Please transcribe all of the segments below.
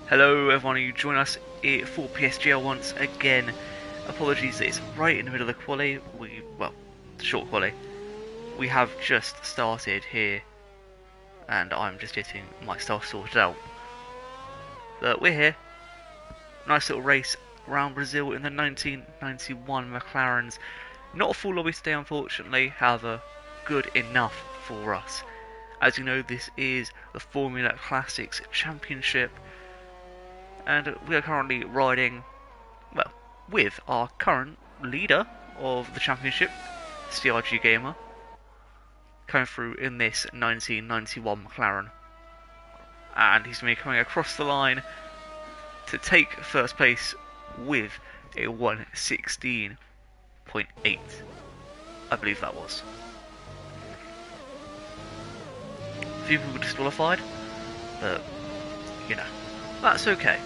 Hello everyone, you join us here for PSGL once again. Apologies, it's right in the middle of the quali. The short quali. We have just started here, and I'm just getting my stuff sorted out. But we're here. Nice little race around Brazil in the 1991 McLarens. Not a full lobby today, unfortunately, however, good enough for us. As you know, this is the Formula Classics Championship, and we are currently riding, well, with our current leader of the championship, CRG Gamer, coming through in this 1991 McLaren. And he's going to be coming across the line to take first place with a 1:16.8. I believe that was. A few people disqualified, but, you know, that's okay.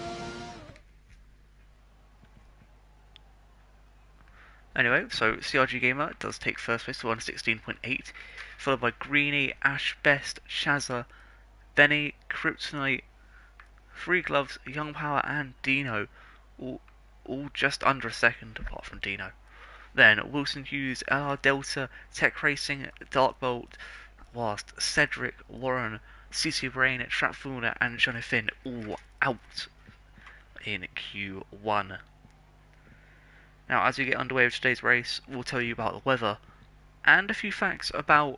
Anyway, so CRG Gamer does take first place to 1:16.8, followed by Greeny, Ash Best, Shazza, Benny, Kryptonite, Free Gloves, Young Power, and Dino, all just under a second, apart from Dino. Then Wilson Hughes, LR Delta, Tech Racing, Darkbolt, whilst Cedric, Warren, CC Brain, Trapfuna, and Jonathan all out in Q1. Now, as we get underway with today's race, we'll tell you about the weather and a few facts about,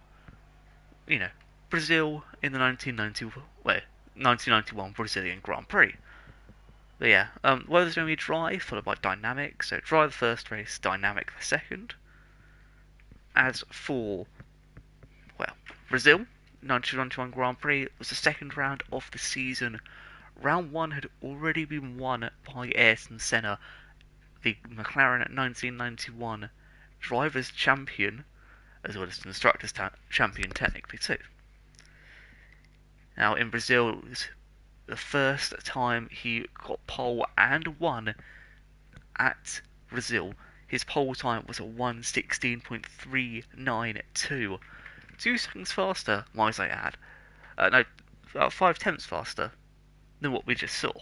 Brazil in the 1991 Brazilian Grand Prix. But yeah, weather's going to be dry, followed by dynamic. So dry the first race, dynamic the second. As for, Brazil, 1991 Grand Prix was the second round of the season. Round 1 had already been won by Ayrton Senna, the McLaren 1991 Drivers' Champion, as well as Constructors' Champion technically too. Now in Brazil, it was the first time he got pole and won at Brazil. His pole time was a 1:16.392. 2 seconds faster, might I add. No, about 5/10 faster than what we just saw.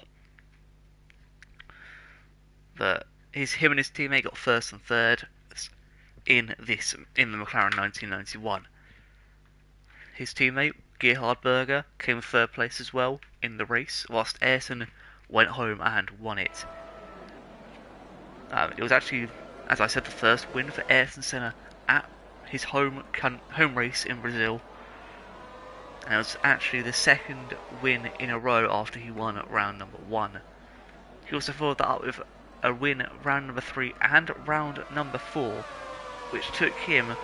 But him and his teammate got first and third in the McLaren 1991. His teammate Gerhard Berger came third place as well in the race, whilst Ayrton went home and won it. It was actually, as I said, the first win for Ayrton Senna at his home race in Brazil, and it was actually the second win in a row after he won at round number 1. He also followed that up with a win at round number 3 and round number 4, which took him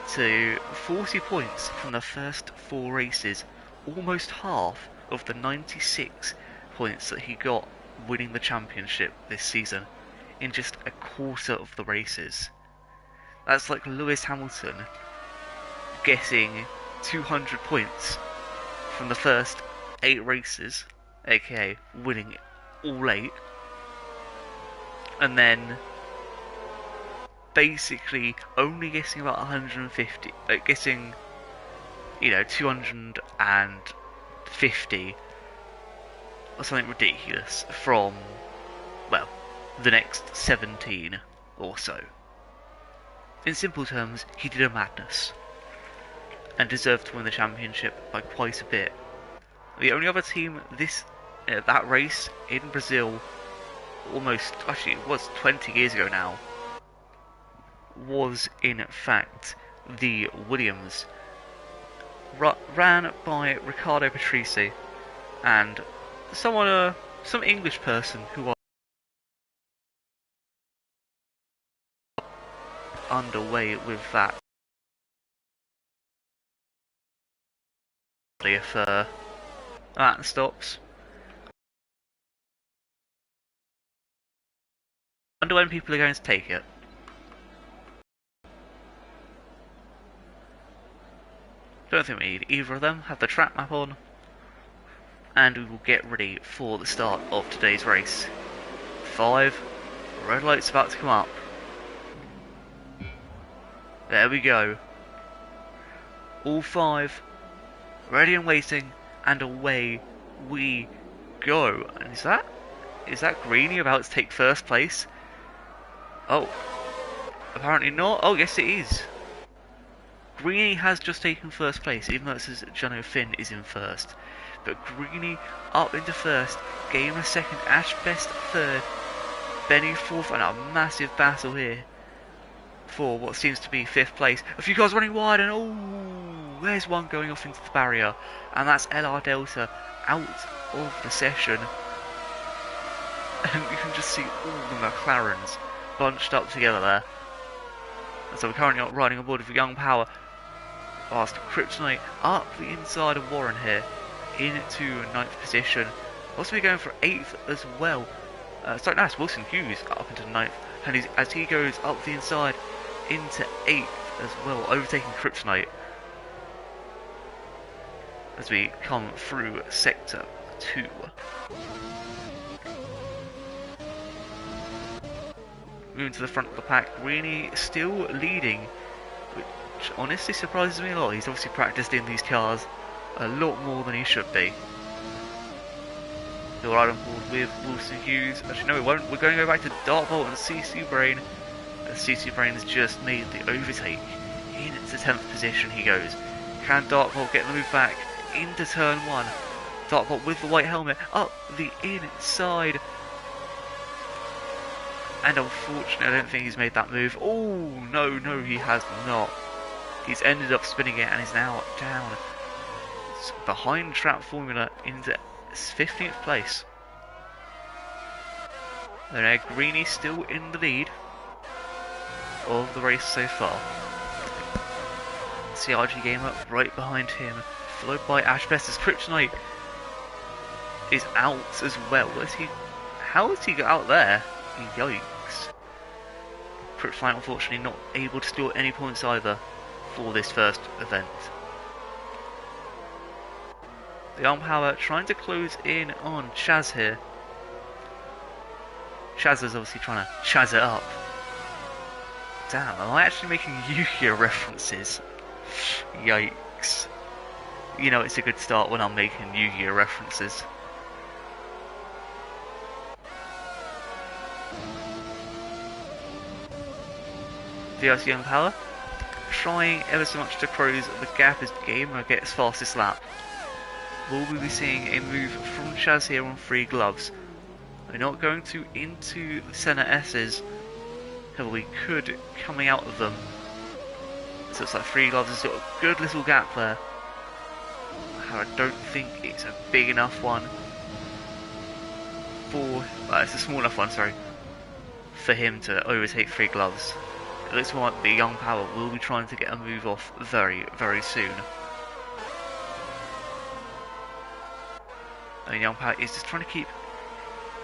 to 40 points from the first 4 races, almost half of the 96 points that he got winning the championship this season in just a quarter of the races. That's like Lewis Hamilton getting 200 points from the first 8 races, aka winning all 8, and then basically only getting about 150, getting 250 or something ridiculous from, the next 17 or so. In simple terms, he did a madness and deserved to win the championship by quite a bit. The only other team that race in Brazil, it was 20 years ago now, was in fact the Williams, ran by Riccardo Patrese and some English person who was underway with that. If that stops, I wonder when people are going to take it. Don't think we need either of them. Have the track map on, and we will get ready for the start of today's race. 5, red light's about to come up. There we go. All 5 ready and waiting, and away we go. And is that Greeny about to take first place? Oh, apparently not. Oh, yes it is. Greeny has just taken first place, even though it says Jono Finn is in first. But Greeny up into first, Gamer second, Ash Best third, Benny fourth, and a massive battle here for what seems to be fifth place. A few cars running wide, and oh, there's one going off into the barrier, and that's LR Delta out of the session. And you can just see all the McLarens bunched up together there. And so we're currently not riding on board with Young Power past Kryptonite up the inside of Warren here into 9th position. Also we're going for 8th as well. Sorry, no, it's Wilson Hughes up into 9th, and as he goes up the inside into 8th as well, overtaking Kryptonite as we come through Sector 2. Moving to the front of the pack, Greeny still leading, which honestly surprises me a lot. He's obviously practiced in these cars a lot more than he should be. Still right on board with Wilson Hughes. Actually, no, we won't. We're going to go back to Dartbolt and CC Brain. CC Brain has just made the overtake. Into 10th position he goes. Can Dartbolt get the move back into turn 1? Dartbolt with the white helmet up the inside. And unfortunately, I don't think he's made that move. Oh, no, he has not. He's ended up spinning it and is now down behind Trap Formula into 15th place. And Greeny still in the lead of the race so far. CRG Gamer right behind him, followed by Ashbest's Kryptonite is out as well. How has he got out there? Yikes. Kryptonite unfortunately not able to steal any points either for this first event. The Young Power trying to close in on Chaz here. Chaz is obviously trying to Chaz it up. Damn, am I actually making Yu-Gi-Oh references? Yikes. You know it's a good start when I'm making Yu-Gi-Oh references. DRC Young Power trying ever so much to close the gap as Gamer gets fastest lap. Will we be seeing a move from Chaz here on 3 gloves? We're not going to into the Senna S's, however we could coming out of them. So it's like 3 gloves has got a good little gap there. I don't think it's a big enough one for, it's a small enough one, sorry, for him to overtake 3 gloves. It looks like the Young Power will be trying to get a move off very, very soon. And Young Power is just trying to keep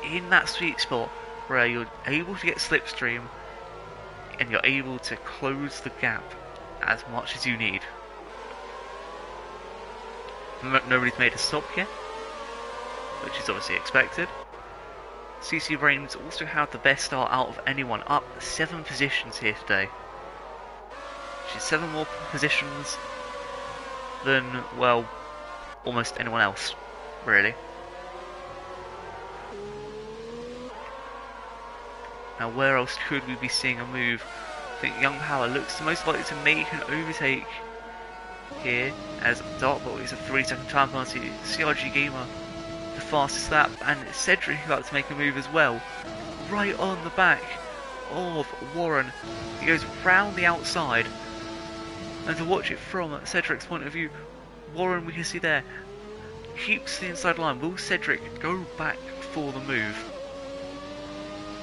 in that sweet spot where you're able to get slipstream and you're able to close the gap as much as you need. Nobody's made a stop yet, which is obviously expected. CC Brains also had the best start out of anyone, up 7 positions here today. Which is 7 more positions than, well, almost anyone else, really. Now where else could we be seeing a move? I think Young Power looks the most likely to make an overtake here, as Dartbolt is a 3-second time penalty. CRG Gamer the fastest lap, and Cedric about to make a move as well, right on the back of Warren. He goes round the outside, and to watch it from Cedric's point of view, Warren, we can see there, keeps the inside line. Will Cedric go back for the move?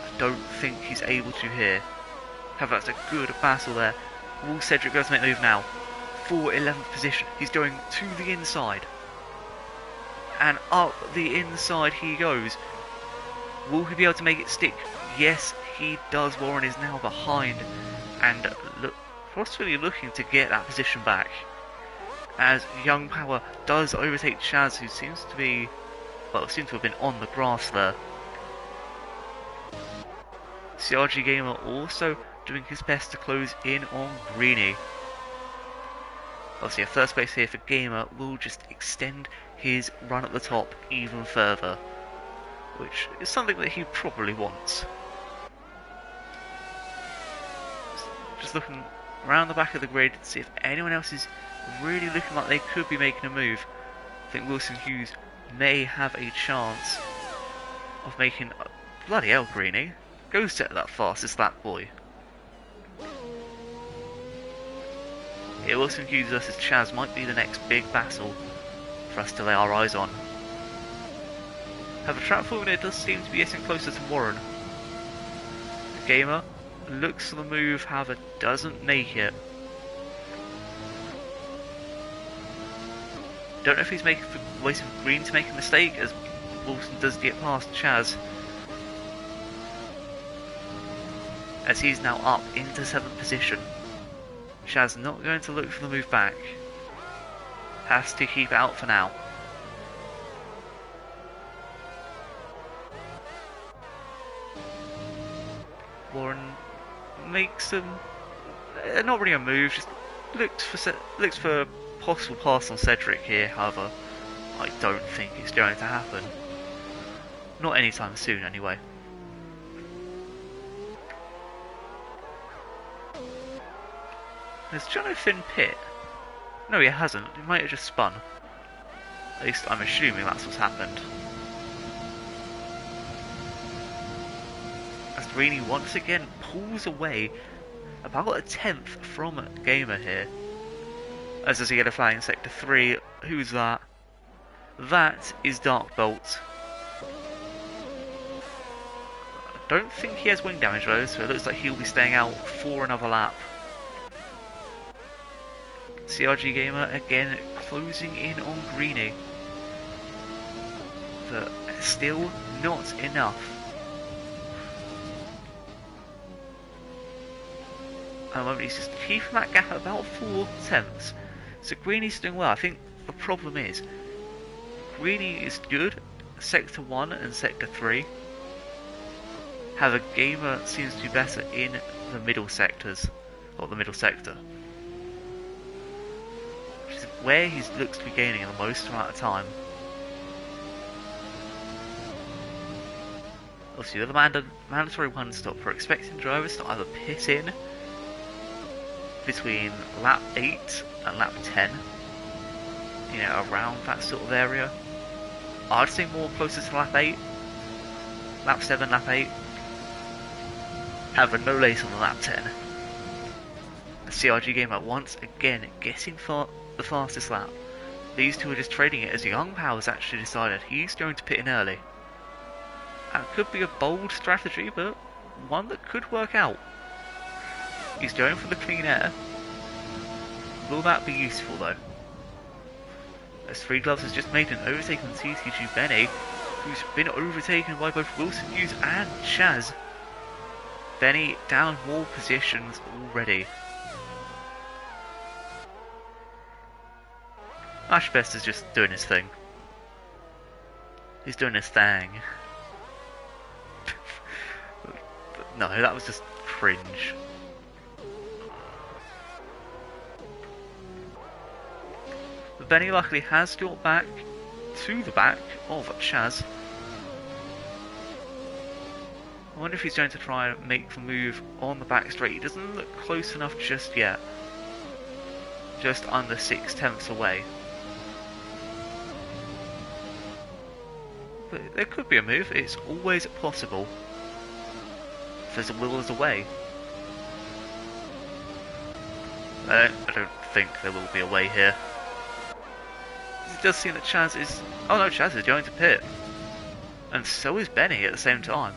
I don't think he's able to here. However, that's a good battle there. Will Cedric go to make the move now? For 11th position, he's going to the inside. And up the inside he goes. Will he be able to make it stick? Yes, he does. Warren is now behind and possibly looking to get that position back, as Young Power does overtake Chaz, who seems to be, well, seems to have been on the grass there. CRG Gamer also doing his best to close in on Greeny. Obviously a first place here for Gamer will just extend his run at the top even further. which is something that he probably wants. Just looking around the back of the grid to see if anyone else is really looking like they could be making a move. I think Wilson Hughes may have a chance of making... Bloody hell, Greeny. Go set that fastest lap, boy. Yeah, Wilson Hughes versus Chaz might be the next big battle for us to lay our eyes on. However, track forward it does seem to be getting closer to Warren. The gamer looks for the move, however doesn't make it. Don't know if he's waiting for Green to make a mistake as Wilson does get past Chaz. As he's now up into 7th position. Chaz not going to look for the move back. Has to keep it out for now. Warren makes not really a move, just looks for a possible pass on Cedric here. However, I don't think it's going to happen. Not anytime soon, anyway. Has Jonathan pit? No, he hasn't. He might have just spun. At least I'm assuming that's what's happened. As Greeny once again pulls away about a 10th from Gamer here. As does he get a flag in Sector 3. Who's that? That is Dark Bolt. I don't think he has wing damage though, so it looks like he'll be staying out for another lap. CRG Gamer again closing in on Greeny, but still not enough. At the moment he's just keeping that gap at about 4/10. So Greeny's doing well. I think the problem is Greeny is good Sector 1 and Sector 3. However, Gamer seems to be better in the middle sectors, or the middle sector. Where he looks to be gaining the most amount of time. Obviously, the mandatory one stop for expecting drivers to either pit in between lap 8 and lap 10, you know, around that sort of area. I'd say more closer to lap 8, lap 7, lap 8. However, no later than lap 10. The CRG Gamer once again getting the fastest lap. These two are just trading it as Young Power's actually decided he's going to pit in early. That could be a bold strategy, but one that could work out. He's going for the clean air. Will that be useful though? As Three Gloves has just made an overtake on TTG Benny, who's been overtaken by both Wilson Hughes and Chaz. Benny down more positions already. Ashbest is just doing his thing. He's doing his thing. No, that was just cringe. But Benny luckily has got back to the back of Chaz. I wonder if he's going to try and make the move on the back straight. He doesn't look close enough just yet. Just under 6/10 away. But there could be a move, it's always possible. If there's a will, there's a way. I don't think there will be a way here. It does seem that Chaz is... Oh no, Chaz is going to pit. And so is Benny at the same time.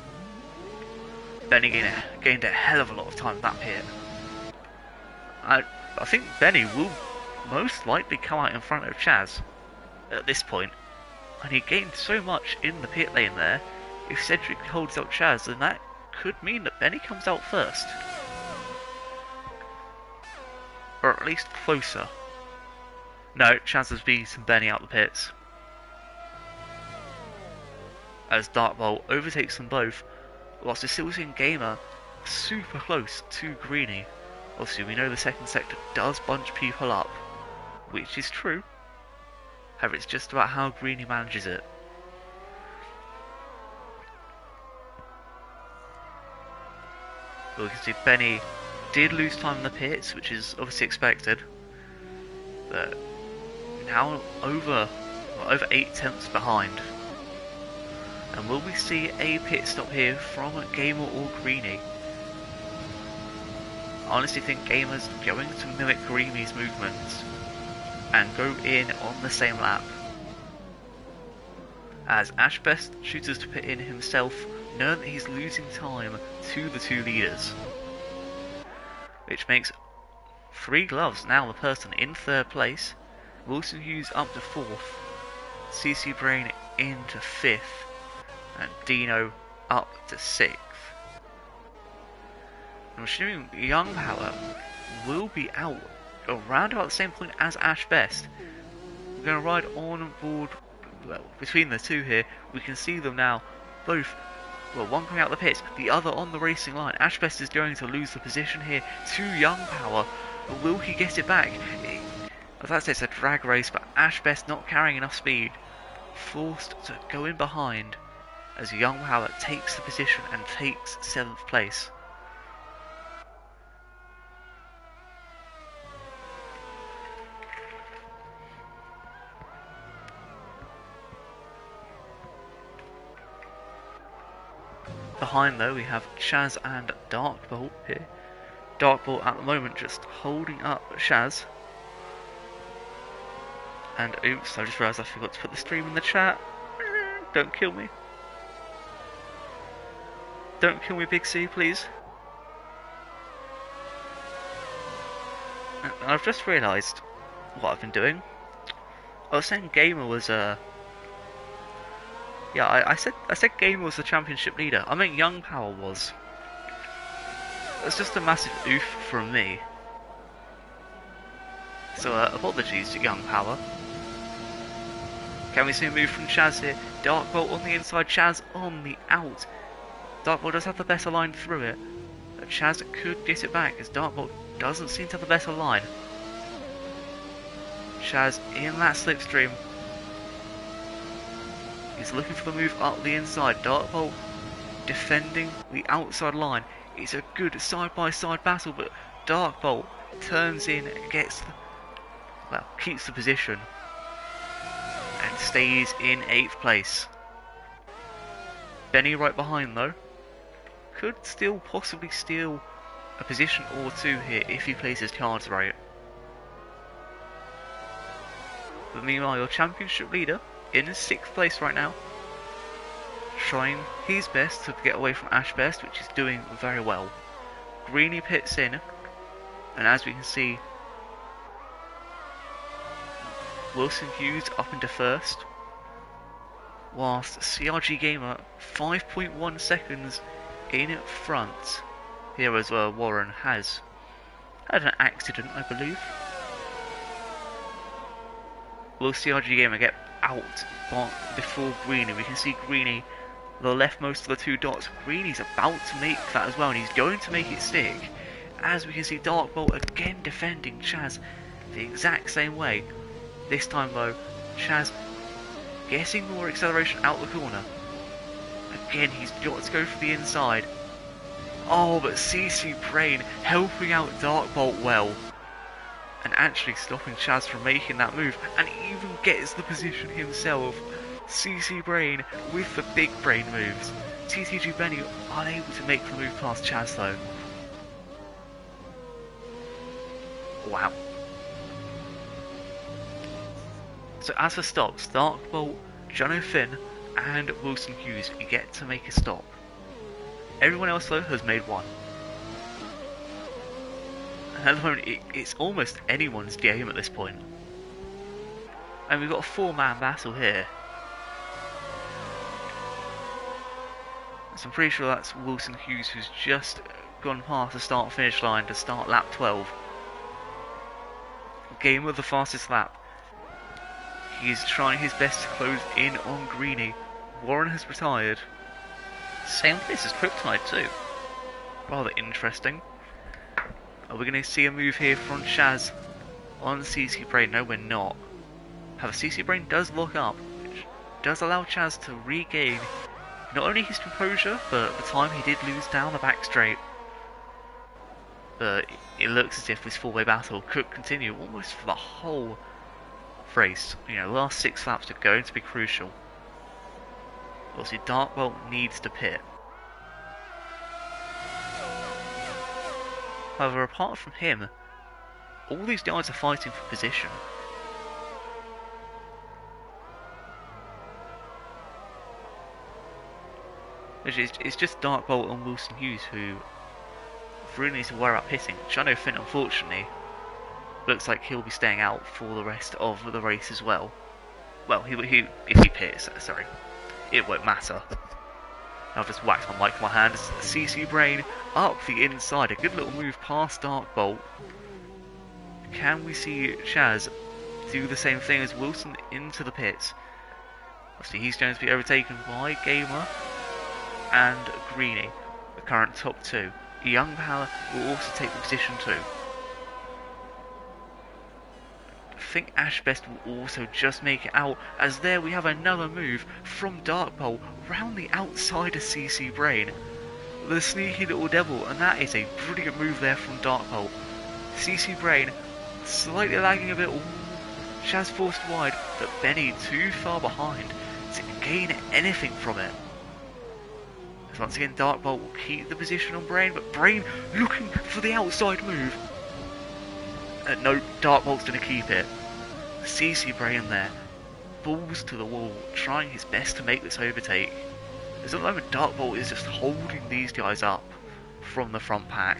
Benny gained a hell of a lot of time in that pit. I think Benny will most likely come out in front of Chaz at this point. And he gained so much in the pit lane there. If Cedric holds out Chaz, then that could mean that Benny comes out first. Or at least closer. No, Chaz has beaten Benny out the pits. As Darkbolt overtakes them both, whilst we're still seeing Gamer super close to Greeny. Obviously we know the second sector does bunch people up, which is true. However, it's just about how Greeny manages it. But we can see Benny did lose time in the pits, which is obviously expected. But now over 8 tenths behind. And will we see a pit stop here from Gamer or Greeny? I honestly think Gamer's going to mimic Greeny's movements and go in on the same lap. As Ashbest chooses to pit in himself, knowing that he's losing time to the two leaders. Which makes 3 gloves now the person in 3rd place, Wilson Hughes up to 4th, CC Brain into 5th, and Dino up to 6th. I'm assuming Young Power will be out around about the same point as Ashbest. We're going to ride on board, well, between the two here. We can see them now, both, well, one coming out of the pits, the other on the racing line. Ashbest is going to lose the position here to Young Power, but will he get it back? As I say, it's a drag race, but Ashbest not carrying enough speed, forced to go in behind as Young Power takes the position and takes 7th place. Behind though we have Chaz and Darkbolt here. Darkbolt at the moment just holding up Chaz. And oops, I just realised I forgot to put the stream in the chat. Don't kill me. Don't kill me, Big C, please. And I've just realised what I've been doing. I was saying Gamer was yeah, I said Gamer was the championship leader. I meant Young Power was. It's just a massive oof from me. So apologies to Young Power. Can we see a move from Chaz here? Darkbolt on the inside, Chaz on the out. Darkbolt does have the better line through it, but Chaz could get it back as Darkbolt doesn't seem to have the better line. Chaz in that slipstream. He's looking for the move up the inside. Darkbolt defending the outside line. It's a good side-by-side battle, but Darkbolt turns in, gets, well, keeps the position and stays in 8th place. Benny right behind though. Could still possibly steal a position or 2 here if he plays his cards right. But meanwhile, your championship leader in 6th place right now, trying his best to get away from Ashbest, which is doing very well. Greeny pits in, and as we can see, Wilson Hughes up into 1st, whilst CRG Gamer 5.1 seconds in front. Here as well, Warren has had an accident, I believe. Will CRG Gamer get out before Greeny? We can see Greeny, the leftmost of the 2 dots. Greeny's about to make that as well, and he's going to make it stick. As we can see Darkbolt again defending Chaz the exact same way. This time though, Chaz getting more acceleration out the corner. Again, he's got to go for the inside. Oh, but CC Brain helping out Darkbolt well, and actually stopping Chaz from making that move, and even gets the position himself. CC Brain with the big brain moves. TTG Benny unable to make the move past Chaz though. Wow. So as for stops, Darkbolt, Jono Finn and Wilson Hughes get to make a stop. Everyone else though has made one. And at the moment it's almost anyone's game at this point. And we've got a 4-man battle here. So I'm pretty sure that's Wilson Hughes who's just gone past the start finish line to start lap 12. Game with the fastest lap. He's trying his best to close in on Greeny. Warren has retired. Same place as Kryptonite too. Rather interesting. Are we going to see a move here from Chaz on CC Brain? No, we're not. However, CC Brain does lock up, which does allow Chaz to regain not only his composure, but the time he did lose down the back straight. but it looks as if this four-way battle could continue almost for the whole race. You know, the last 6 laps are going to be crucial. Obviously, Darkbolt needs to pit. However, apart from him, all these guys are fighting for position. It's just Darkbolt and Wilson Hughes who really need to worry about pitting. Jono Finn, unfortunately, looks like he'll be staying out for the rest of the race as well. Well, if he pits, sorry, it won't matter. I've just whacked my mic with my hand. CC Brain up the inside, a good little move past Darkbolt. Can we see Chaz do the same thing as Wilson into the pits? Obviously, he's going to be overtaken by Gamer and Greeny, the current top 2. Young Power will also take the position too. I think Ashbest will also just make it out, as there we have another move from Darkbolt round the outside of CC Brain. The sneaky little devil, and that is a brilliant move there from Darkbolt. CC Brain slightly lagging a bit. Ooh, Shaz forced wide, but Benny too far behind to gain anything from it. So once again, Darkbolt will keep the position on Brain, but Brain looking for the outside move. No, Darkbolt's going to keep it. CC Brain there, balls to the wall, trying his best to make this overtake. As at the moment, Darkbolt is just holding these guys up from the front pack.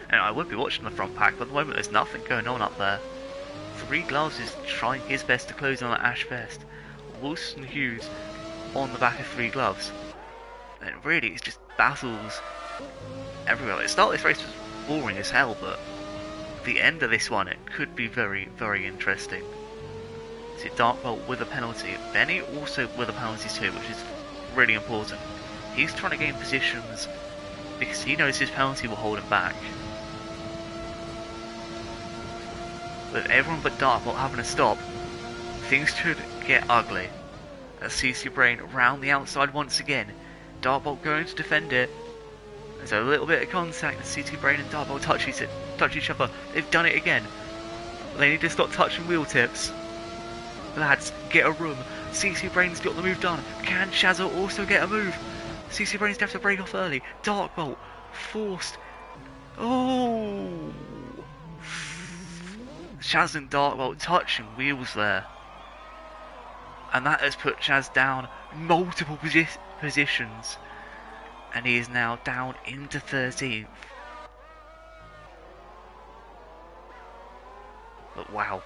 And I would be watching the front pack, but at the moment there's nothing going on up there. 3 Gloves is trying his best to close on Ash Best. Wilson Hughes on the back of 3 Gloves. And really, it's just battles everywhere. The start of this race was boring as hell, but the end of this one, it could be very, very interesting. See, Darkbolt with a penalty. Benny also with a penalty too, which is really important. He's trying to gain positions because he knows his penalty will hold him back. With everyone but Darkbolt having to stop, things could get ugly. As CC Brain round the outside once again. Darkbolt going to defend it. There's a little bit of contact. CC Brain and Darkbolt touch each other. They've done it again. They need to stop touching wheel tips. Lads, get a room. CC Brain's got the move done. Can Shazza also get a move? CC Brain's going to have to break off early. Darkbolt forced. Oh! Shaz and Darkbolt touching wheels there. And that has put Chaz down multiple positions. And he is now down into 13th. But wow.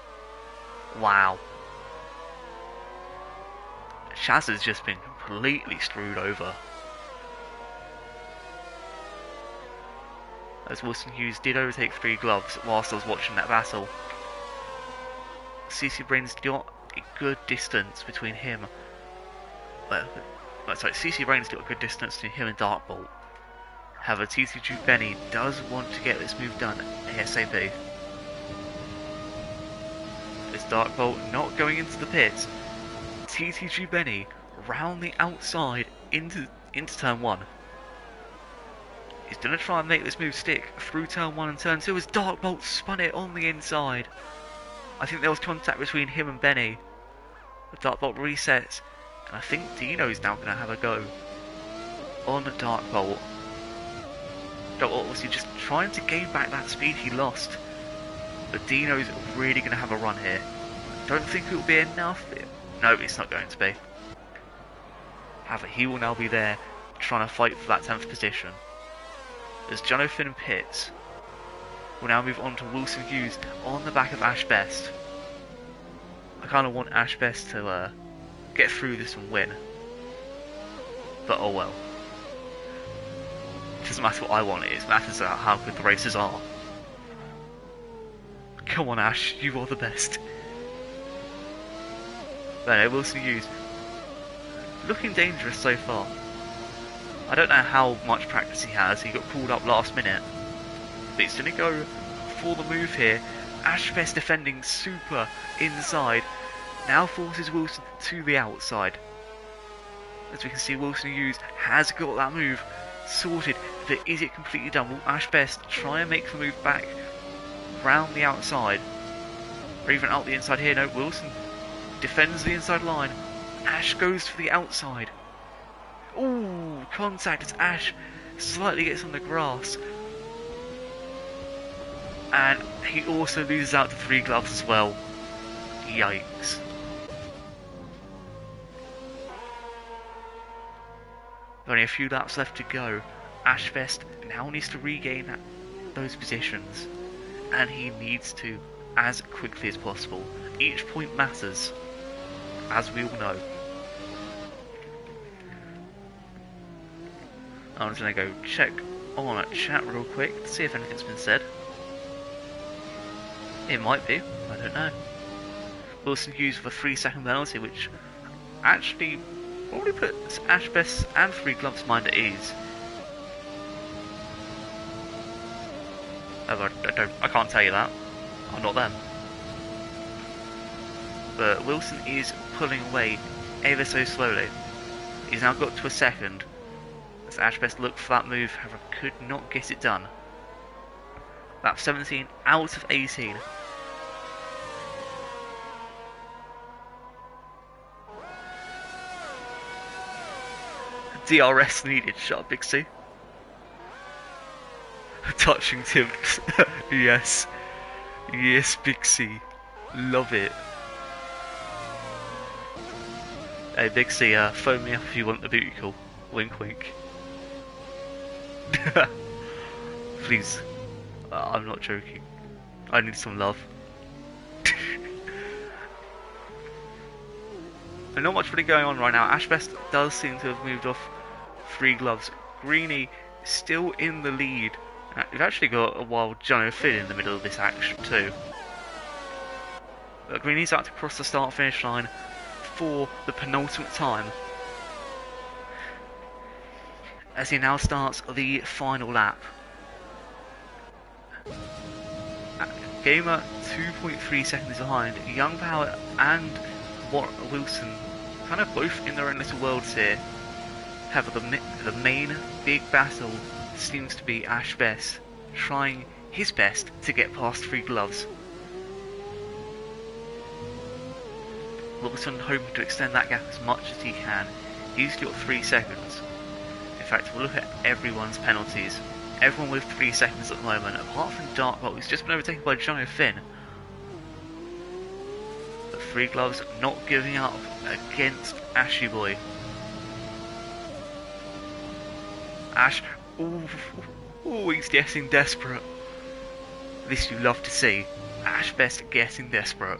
Wow. Chaz has just been completely screwed over. As Wilson Hughes did overtake 3 Gloves whilst I was watching that battle. CC Brain's got a good distance between him. CC Brain's got a good distance between him and Darkbolt. However, TTG Benny does want to get this move done ASAP. Is Darkbolt not going into the pits? TTG Benny round the outside into turn 1. He's going to try and make this move stick through turn 1 and turn 2 as Darkbolt spun it on the inside. I think there was contact between him and Benny. The Darkbolt resets, and I think Dino's now going to have a go on the Darkbolt. Darkbolt obviously just trying to gain back that speed he lost, but Dino's really going to have a run here. Don't think it will be enough. No, it's not going to be. However, he will now be there trying to fight for that 10th position. As Jono Finn and Pitts will now move on to Wilson Hughes on the back of Ash Best. I kind of want Ash Best to get through this and win. But oh well. It doesn't matter what I want, it matters how good the races are. Come on Ash, you are the best. But anyway, Wilson Hughes looking dangerous so far. I don't know how much practice he has, he got pulled up last minute. But he's going to go for the move here. Ashfest defending super inside. Now forces Wilson to the outside. As we can see, Wilson Hughes has got that move. sorted, but is it completely done? Will Ash Best try and make the move back round the outside, or even out the inside here? No, Wilson defends the inside line. Ash goes for the outside. Ooh, contact as Ash slightly gets on the grass. And he also loses out to 3 gloves as well. Yikes. Only a few laps left to go. Ashfest now needs to regain those positions. And he needs to as quickly as possible. Each point matters, as we all know. I'm just going to go check on chat real quick to see if anything's been said. It might be, I don't know. Wilson Hughes for a 3-second penalty, which actually probably puts Ashbest and 3 gloves mind at ease. I can't tell you that. I'm not them. But Wilson is pulling away ever so slowly. He's now got to a second. As Ashbest looked for that move, however, could not get it done. Lap 17 out of 18. DRS needed, shut up, Big C. Touching tips. Yes. Yes, Big C. Love it. Hey, Big C, phone me up if you want the booty call. Wink, wink. Please. I'm not joking. I need some love. And not much really going on right now. Ashbest does seem to have moved off 3 gloves. Greeny still in the lead. We've actually got a wild Jono Finn in the middle of this action too. But Greeny's out to cross the start-finish line for the penultimate time, as he now starts the final lap. Gamer 2.3 seconds behind. Young Power and Wilson kind of both in their own little worlds here. However, the main big battle seems to be Ash Best trying his best to get past 3 gloves. Wilson hoping to extend that gap as much as he can. He's got 3 seconds. In fact, we'll look at everyone's penalties. Everyone with 3 seconds at the moment, apart from Darkbolt, who's just been overtaken by Jono Finn. But 3 gloves not giving up against Ashy Boy. Ash, ooh, he's getting desperate. This you love to see. Ash Best getting desperate.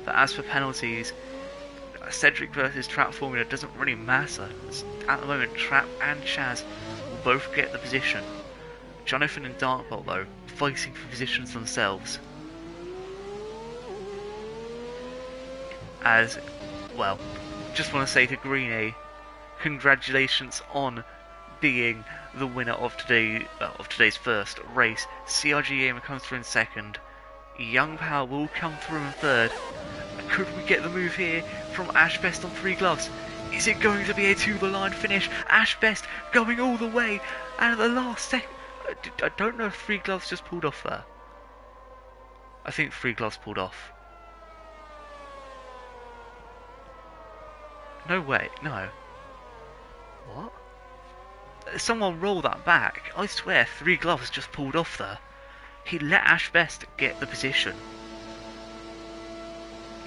But as for penalties, Cedric versus Trap formula doesn't really matter. At the moment, Trap and Chaz will both get the position. Jonathan and Darkbolt, though, fighting for positions themselves. As, well, just want to say to Greeny, congratulations on being the winner of today's first race. CRG Gamer comes through in second. Young Power will come through in third. Could we get the move here from Ash Best on 3 gloves? Is it going to be a to-the-line finish? Ash Best going all the way, and at the last second, I don't know if 3 gloves just pulled off there. I think 3 gloves pulled off. No way, no. What? Someone roll that back. I swear 3 gloves just pulled off there. He let Ash Best get the position.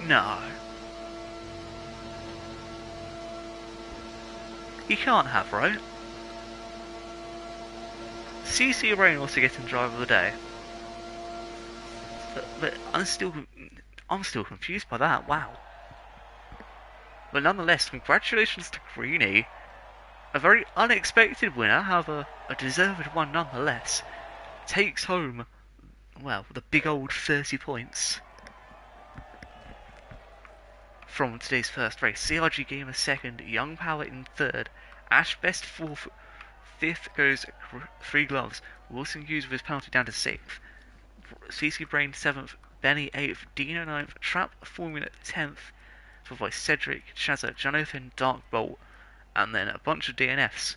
No. He can't have, right? CC Rain also getting driver of the day. But I'm still confused by that, wow. But nonetheless, congratulations to Greeny. A very unexpected winner, however, a deserved one nonetheless. Takes home, well, the big old 30 points from today's first race. CRG Gamer second, Young Power in third, Ash Best fourth, fifth goes 3 gloves, Wilson Hughes with his penalty down to 6th, CC Brain 7th, Benny 8th, Dino 9th, Trap Formula 10th, followed by Cedric, Shazza, Jonathan, Darkbolt, and then a bunch of DNFs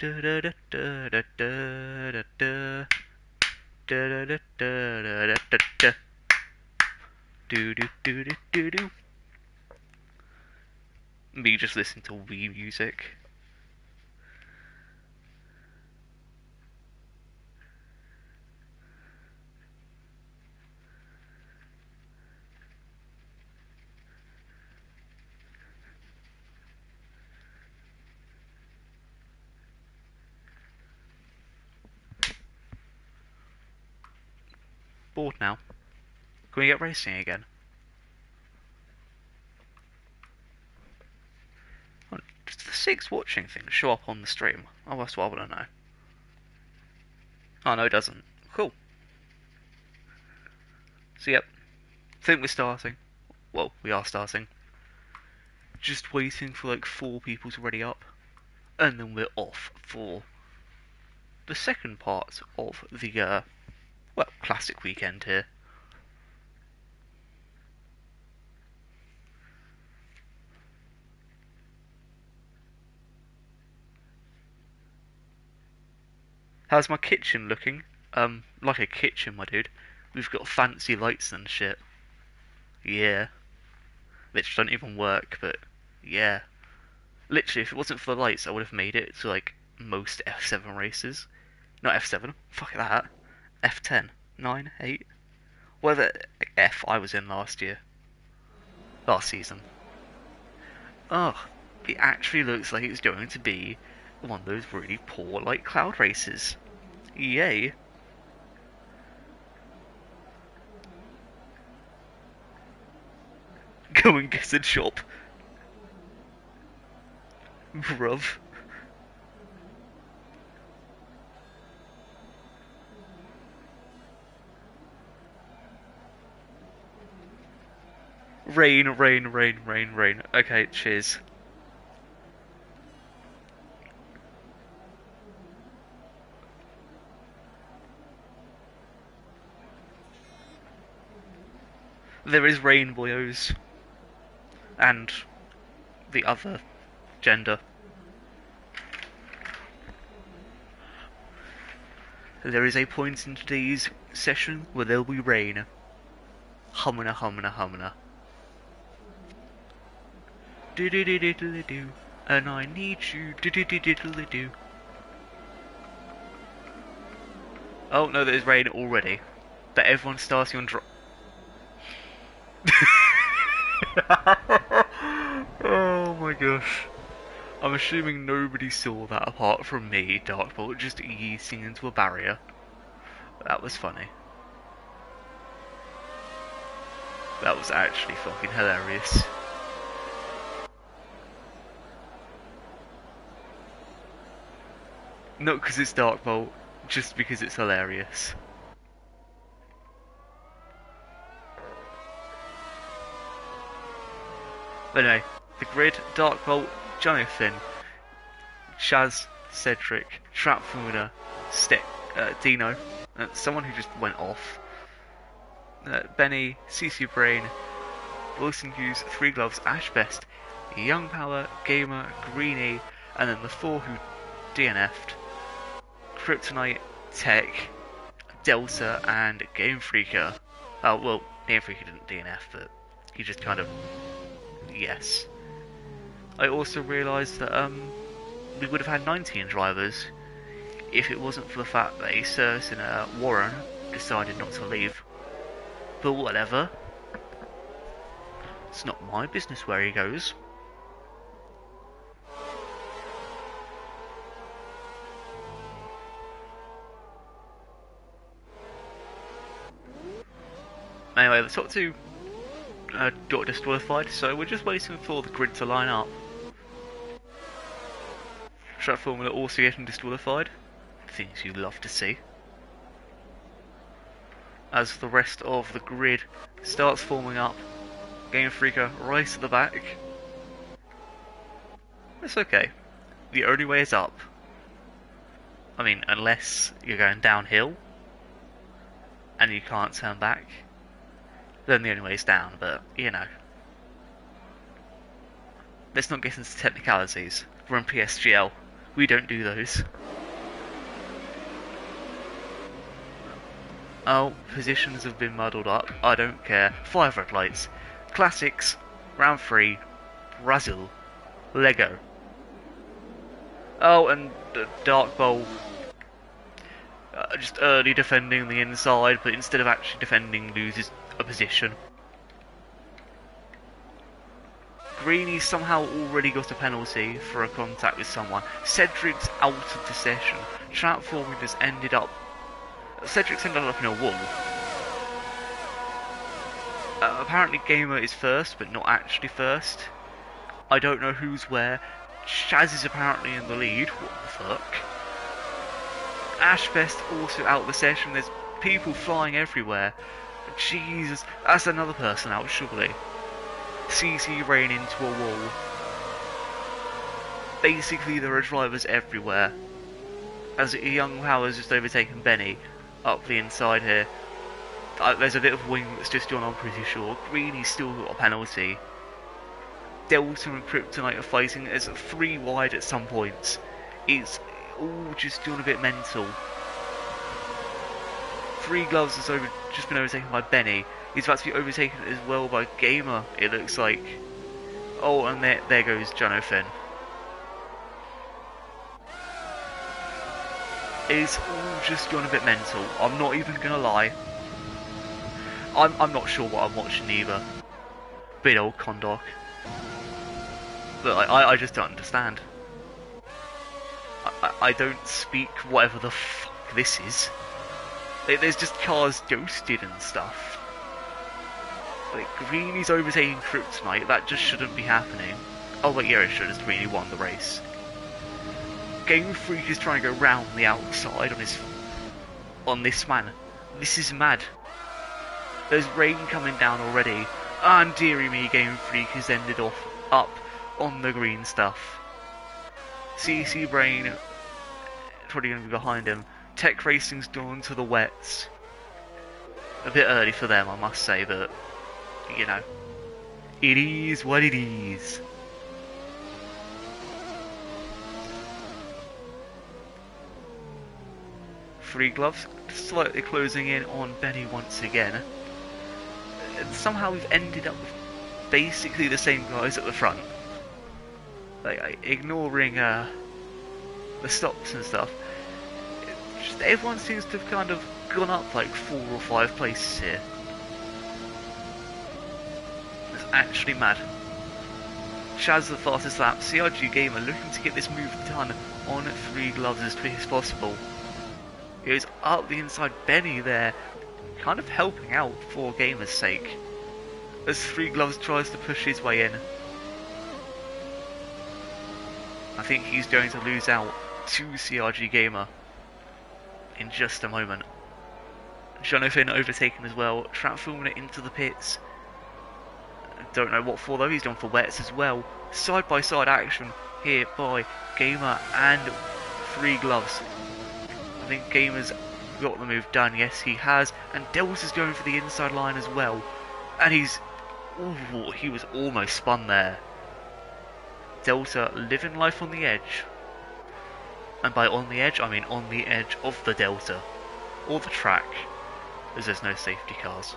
Da da da da da da da da da da da da. Do do do do do do. Me just listening to Wii music. Bored now. Can we get racing again? Oh, does the 6 watching thing show up on the stream? Oh, that's what I want to know. Oh, no, it doesn't. Cool. So, yep. Think we're starting. Well, we are starting. Just waiting for like 4 people to ready up. And then we're off for the second part of the, well, classic weekend here. How's my kitchen looking? Like a kitchen, my dude. We've got fancy lights and shit. Yeah. Which don't even work, but yeah. Literally, if it wasn't for the lights, I would have made it to like most F7 races. Not F7, fuck that. F10, 9, 8. Whatever F I was in last year. Last season. Oh, it actually looks like it's going to be one of those really poor, like, cloud races. Yay. Go and get a job. Bruv. Rain, rain, rain, rain, rain. Okay, cheers. There is rain, boyos. And the other gender. There is a point in today's session where there'll be rain. Humana, humana, humana. Do do do do do do, and I need you. Do do do do do do. Oh no, there's rain already. But everyone's starting on dry. Oh my gosh. I'm assuming nobody saw that apart from me, Darkbolt, just yeeting into a barrier. That was funny. That was actually fucking hilarious. Not because it's Darkbolt, just because it's hilarious. But anyway, the grid, Darkbolt, Jonathan, Shaz, Cedric, Trapfuna, Dino, someone who just went off, Benny, CC Brain, Wilson Hughes, Three Gloves, Ash Best, Young Power, Gamer, Greenie, and then the 4 who DNF'd, Kryptonite, Tech, Delta, and Game Freaker. Oh, well, Game Freaker didn't DNF, but he just kind of... yes. I also realised that we would have had 19 drivers if it wasn't for the fact that a certain Warren decided not to leave. But whatever. It's not my business where he goes. Anyway, the top 2 got disqualified, so we're just waiting for the grid to line up. Track Formula also getting disqualified. Things you love to see. As the rest of the grid starts forming up, Game Freaker right at the back. It's okay. The only way is up. I mean, unless you're going downhill and you can't turn back, then the only way is down, but, you know. Let's not get into technicalities. We're in PSGL. We don't do those. Oh, positions have been muddled up. I don't care. 5 red lights. Classics. Round 3. Brazil. Lego. Oh, and Dark Bowl. Just early defending the inside, but instead of actually defending, loses a position. Greeny somehow already got a penalty for a contact with someone. Cedric's out of the session. Transforming has ended up... Cedric's ended up in a wall. Apparently Gamer is first, but not actually first. I don't know who's where. Shaz is apparently in the lead. What the fuck? Ashbest also out of the session. There's people flying everywhere. Jesus, that's another person out, surely. CC ran into a wall. Basically, there are drivers everywhere. As Young Power's just overtaken Benny up the inside here. There's a bit of wing that's just gone on, pretty sure. Greeny's still got a penalty. Delta and Kryptonite are fighting. There's 3 wide at some points. It's all just gone a bit mental. 3 Gloves has just been overtaken by Benny. He's about to be overtaken as well by Gamer, it looks like. Oh, and there goes Jono Finn. It's all just gone a bit mental. I'm not even gonna lie. I'm not sure what I'm watching either. Bit old Condor. But I just don't understand. I don't speak whatever the fuck this is. There's just cars ghosted and stuff. Like, Greeny's overtaking Kryptonite, that just shouldn't be happening. Oh wait, yeah it should, as Greeny won the race. Game Freak is trying to go round the outside on this man. This is mad. There's rain coming down already. And dearie me, Game Freak has ended up on the green stuff. CC Brain probably going to be behind him. Tech Racing's gone to the wets. A bit early for them, I must say, but you know, it is what it is. Three Gloves slightly closing in on Benny once again. And somehow we've ended up with basically the same guys at the front. Like, ignoring the stops and stuff. Just, everyone seems to have kind of gone up like 4 or 5 places here. It's actually mad. Shaz the fastest lap. CRG Gamer looking to get this move done on 3 Gloves as quick as possible. He goes up the inside. Benny there, kind of helping out for Gamer's sake, as 3 Gloves tries to push his way in. I think he's going to lose out to CRG Gamer in just a moment. Jonathan overtaken as well, transforming it into the pits. Don't know what for though, he's gone for wets as well. Side by side action here by Gamer and 3 Gloves. I think Gamer's got the move done, yes he has, and Delta's going for the inside line as well. And he was almost spun there. Delta living life on the edge. And by on the edge, I mean on the edge of the Delta. Or the track, as there's no safety cars.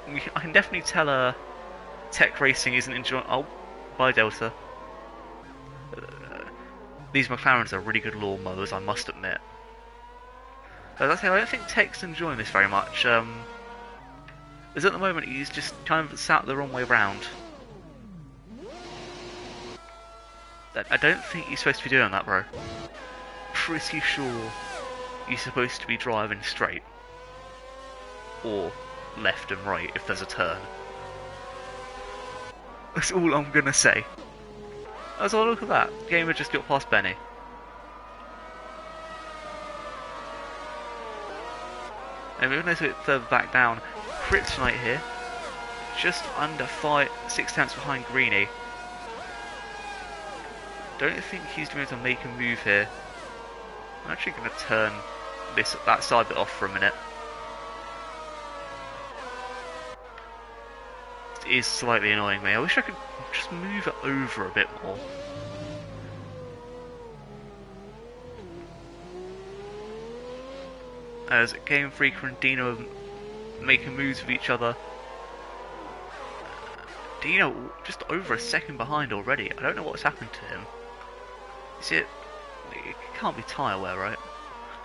I can definitely tell Tech Racing isn't enjoying... Oh, bye Delta. These McLarens are really good lawnmowers, I must admit. As I say, I don't think Tech's enjoying this very much. As at the moment he's just kind of sat the wrong way round. I don't think you're supposed to be doing that, bro. Pretty sure you're supposed to be driving straight. Or left and right if there's a turn. That's all I'm gonna say. So look at that. Gamer just got past Benny. And we're going to bit further back down. Kryptonite here. Just under 6 tenths behind Greeny. Don't think he's going to make a move here. I'm actually going to turn that side bit off for a minute. is slightly annoying me. I wish I could just move it over a bit more. As Game Freaker and Dino are making moves with each other. Dino just over a second behind already. I don't know what's happened to him. Is it... It can't be tyre wear, right?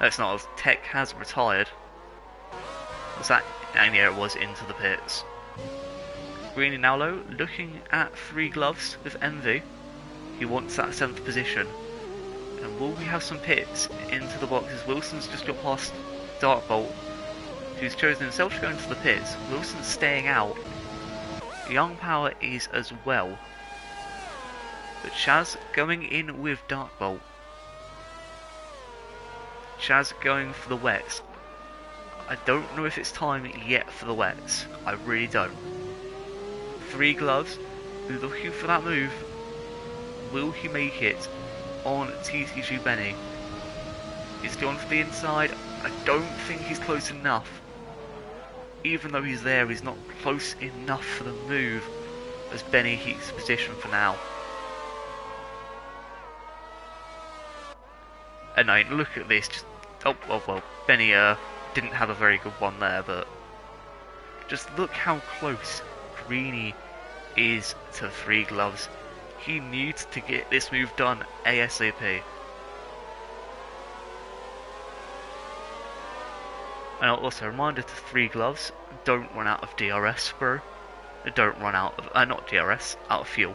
No, it's not. Tech has retired. Was that... And yeah, it was into the pits. Greeny now low, looking at 3 gloves with Envy. He wants that 7th position. And will we have some pits into the boxes? Wilson's just got past Darkbolt, who's chosen himself to go into the pits. Wilson's staying out. Young Power is as well. But Chaz going in with Darkbolt. Chaz going for the wets. I don't know if it's time yet for the wets. I really don't. 3 gloves, looking for that move. Will he make it on TCG Benny? He's gone for the inside. I don't think he's close enough. Even though he's there, he's not close enough for the move as Benny keeps position for now. And I look at this, just... Oh, well, Benny didn't have a very good one there, but... Just look how close Greeny is to 3 gloves. He needs to get this move done ASAP. And also, a reminder to 3 gloves, don't run out of DRS, bro. Don't run out of... not DRS, out of fuel.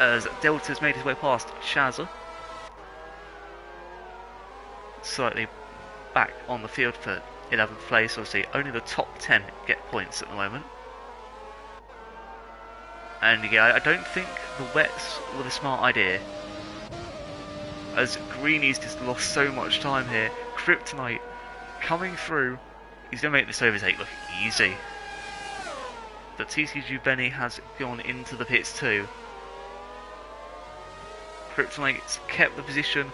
As Delta's made his way past Shazza. Slightly back on the field for 11th place. Obviously, only the top 10 get points at the moment. And yeah, I don't think the wets were the smart idea. As Greeny's just lost so much time here. Kryptonite coming through. He's going to make this overtake look easy. But TCG Benny has gone into the pits too. Kryptonite's kept the position.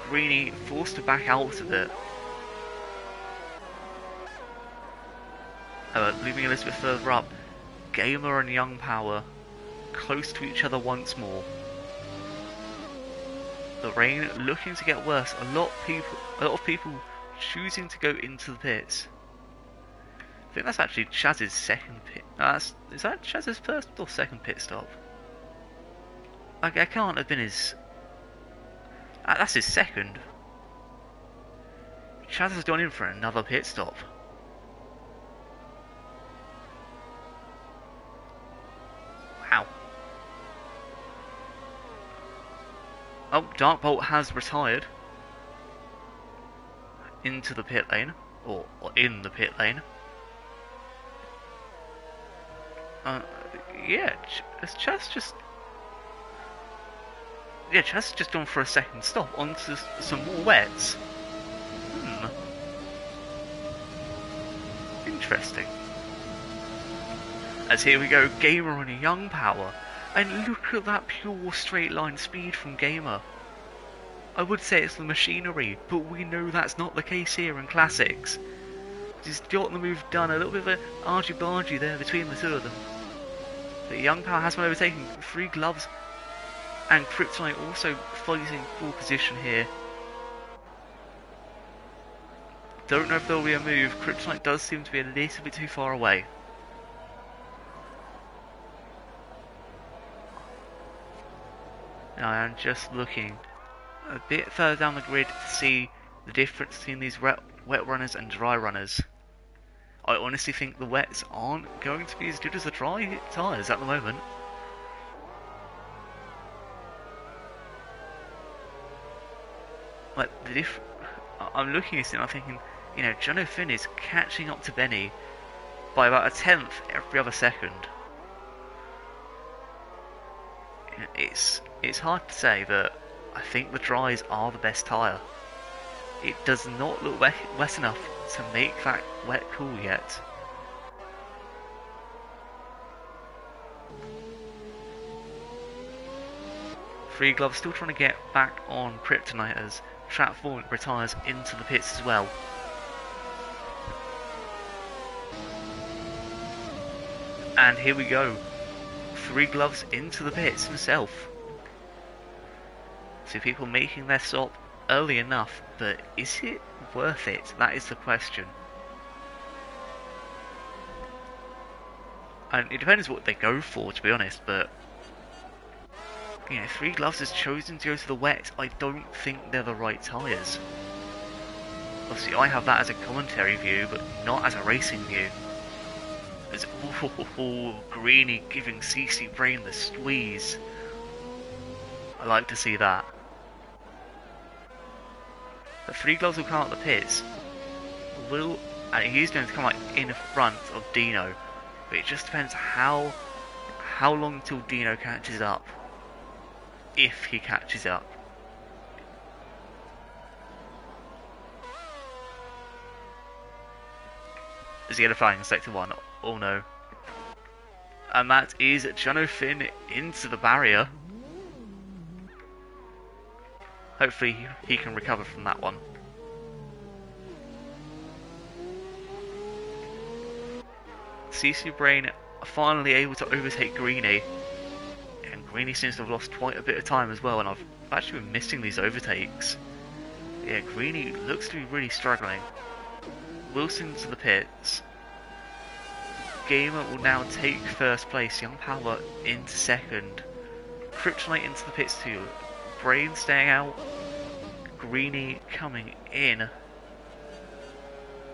Greeny forced to back out of it. Moving a little bit further up. Gamer and Young Power close to each other once more. The rain looking to get worse. A lot of people choosing to go into the pits. I think that's actually Chaz's second pit. Is that Chaz's first or second pit stop? I can't have been his... that's his second. Chaz has gone in for another pit stop. Wow. Oh, Darkbolt has retired into the pit lane, or in the pit lane. Yeah, Chaz just... Yeah, Chaz has just gone for a second stop onto some more wets. Interesting. As here we go, Gamer on a Young Power. And look at that pure straight line speed from Gamer. I would say it's the machinery, but we know that's not the case here in Classics. He's got the move done, a little bit of an argy-bargy there between the two of them. But Young Power has been overtaken, 3 gloves. And Kryptonite also fighting full position here. Don't know if there'll be a move. Kryptonite does seem to be a little bit too far away. Now I'm just looking a bit further down the grid to see the difference between these wet runners and dry runners. I honestly think the wets aren't going to be as good as the dry tyres at the moment. Like, I'm looking at it and I'm thinking, you know, Jono Finn is catching up to Benny by about a 10th every other second. You know, it's hard to say, but I think the dries are the best tyre. It does not look wet enough to make that wet cool yet. Three Gloves still trying to get back on Kryptonite as Trap 4 retires into the pits as well. And here we go. 3 gloves into the pits himself. So people making their stop early enough, but is it worth it? That is the question. And it depends what they go for, to be honest, but you know, 3 gloves has chosen to go to the wet. I don't think they're the right tyres. Obviously, I have that as a commentary view, but not as a racing view. As Greeny giving CC Brain the squeeze. I like to see that. The 3 gloves will come out the pits. And he's going to come like in front of Dino, but it just depends how long till Dino catches up. If he catches up. Is he going to fly in Sector 1? Oh no. And that is Jono Finn into the barrier. Hopefully he can recover from that one. CC Brain finally able to overtake Greeny. And Greeny seems to have lost quite a bit of time as well, and I've actually been missing these overtakes. Yeah, Greeny looks to be really struggling. Wilson to the pits. Gamer will now take first place. Young Power into second. Kryptonite into the pits too. Brain staying out. Greeny coming in.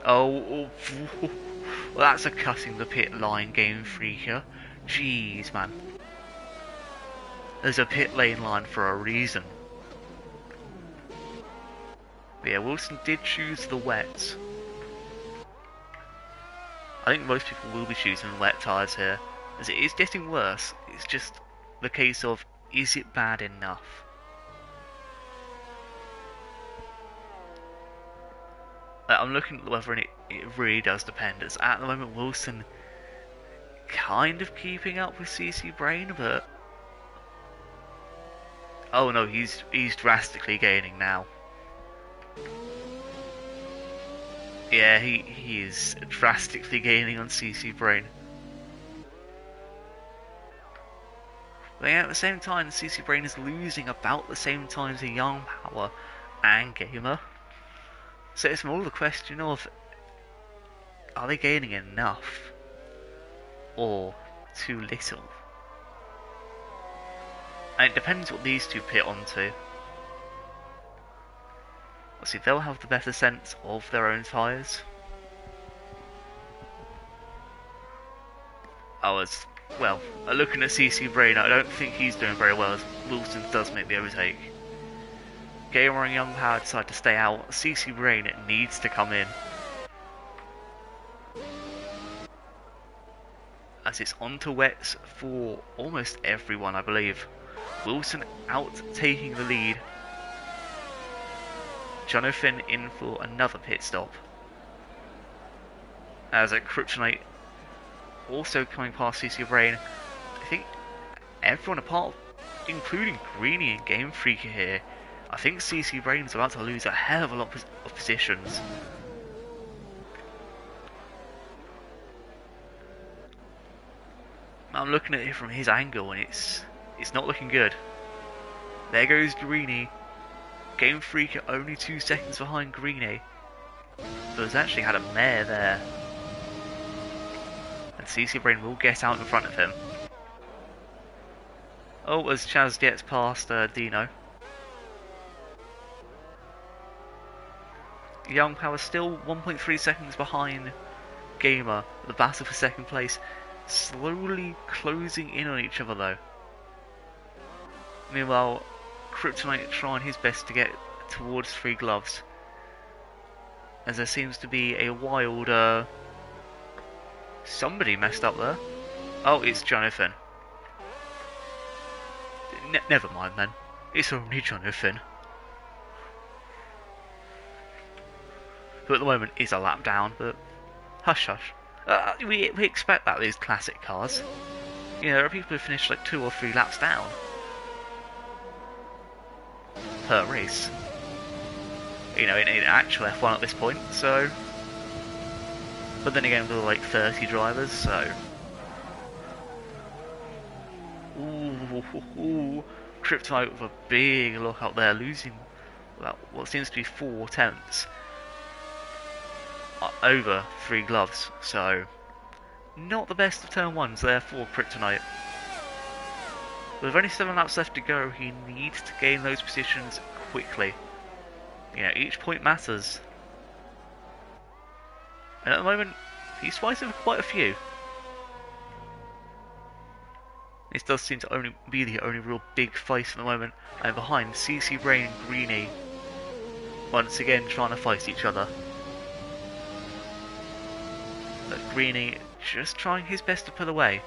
Oh, well, that's a cutting the pit line Game Freaker. Jeez, man. There's a pit lane line for a reason. But yeah, Wilson did choose the wet. I think most people will be choosing wet tyres here, as it is getting worse. It's just the case of, is it bad enough? I'm looking at the weather and it really does depend. As at the moment Wilson kind of keeping up with CC Brain, but oh no, he's drastically gaining now. Yeah, he is drastically gaining on CC Brain. But yeah, at the same time, CC Brain is losing about the same time to Young Power and Gamer. So it's more the question of, are they gaining enough or too little? And it depends what these two pit onto. See, they'll have the better sense of their own tyres. Well, looking at CC Brain, I don't think he's doing very well as Wilson does make the overtake. Gamer and Young Power decide to stay out. CC Brain needs to come in. As it's onto wets for almost everyone, I believe. Wilson out taking the lead. Jono Finn in for another pit stop. As a Kryptonite also coming past CC Brain. I think everyone apart, including Greeny and Game Freaker here, I think CC Brain is about to lose a hell of a lot of positions. I'm looking at it from his angle and it's not looking good. There goes Greeny. Game Freaker only 2 seconds behind Greeny. But has actually had a mare there. And CC Brain will get out in front of him. Oh, as Chaz gets past Dino. Young Power still 1.3 seconds behind Gamer. The battle for second place. Slowly closing in on each other though. Meanwhile, Kryptonite trying his best to get towards 3 gloves. As there seems to be a wild... somebody messed up there. Oh, it's Jonathan. Never mind then. It's only Jonathan. Who at the moment is a lap down, but hush hush. We expect that with these classic cars. You know, there are people who finish like 2 or 3 laps down per race. You know, in actual F1 at this point, so... But then again, there are like 30 drivers, so... Kryptonite with a big look out there, losing well, what seems to be 4 tenths over 3 gloves. So, not the best of turn 1s there for Kryptonite. With only 7 laps left to go, he needs to gain those positions quickly. You know, each point matters. And at the moment, he's fighting for quite a few. This does seem to only be the only real big fight at the moment. And behind, CC Brain and Greenie once again trying to fight each other. But Greenie just trying his best to pull away,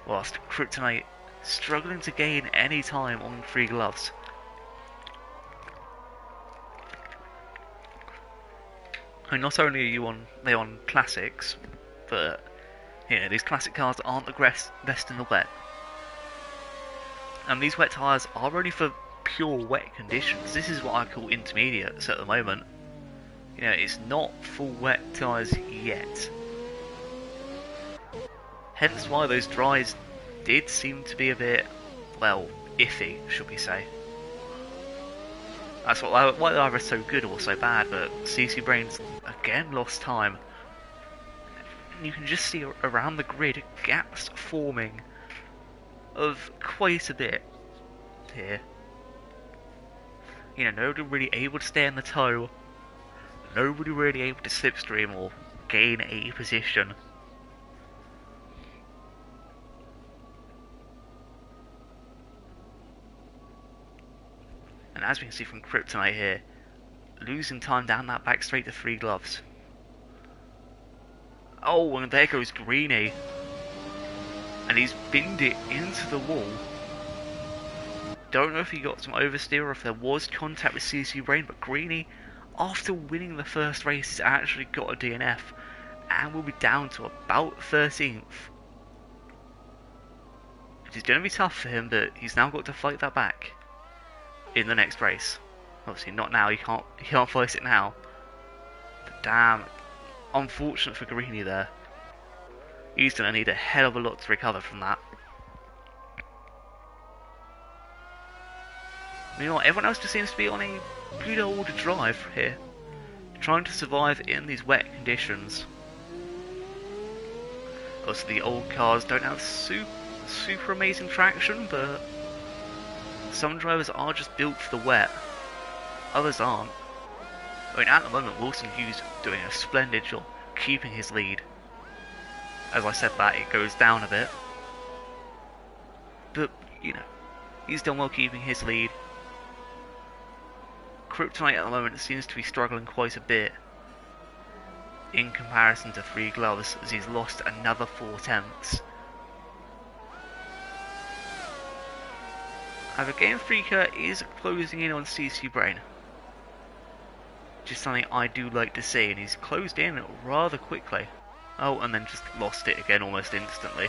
whilst Kryptonite struggling to gain any time on 3 gloves. And not only are they on classics, but you know, these classic cars aren't the best in the wet. And these wet tyres are only for pure wet conditions. This is what I call intermediates at the moment. You know, it's not full wet tyres yet. Hence why those dries did seem to be a bit, well, iffy, should we say. That's why they're either so good or so bad, but CC Brain's again lost time. You can just see around the grid gaps forming of quite a bit here. You know, nobody really able to stay in the tow, nobody really able to slipstream or gain a position. And as we can see from Kryptonite here, losing time down that back straight to 3 gloves. Oh, and there goes Greenie. And he's binned it into the wall. Don't know if he got some oversteer or if there was contact with CC Brain, but Greenie, after winning the first race, has actually got a DNF and will be down to about 13th. Which is going to be tough for him, but he's now got to fight that back in the next race. Obviously not now, he can't fight it now. But damn, unfortunate for Greenie there. He's going to need a hell of a lot to recover from that. Meanwhile, everyone else just seems to be on a good old drive here, trying to survive in these wet conditions. Also, the old cars don't have super amazing traction, but some drivers are just built for the wet, others aren't. I mean, at the moment, Wilson Hughes doing a splendid job keeping his lead. As I said that, it goes down a bit. But, you know, he's done well keeping his lead. Kryptonite at the moment seems to be struggling quite a bit in comparison to 3 gloves, as he's lost another 4 tenths. However, Game Freaker is closing in on CC Brain, which is something I do like to see, and he's closed in rather quickly. Oh, and then just lost it again almost instantly.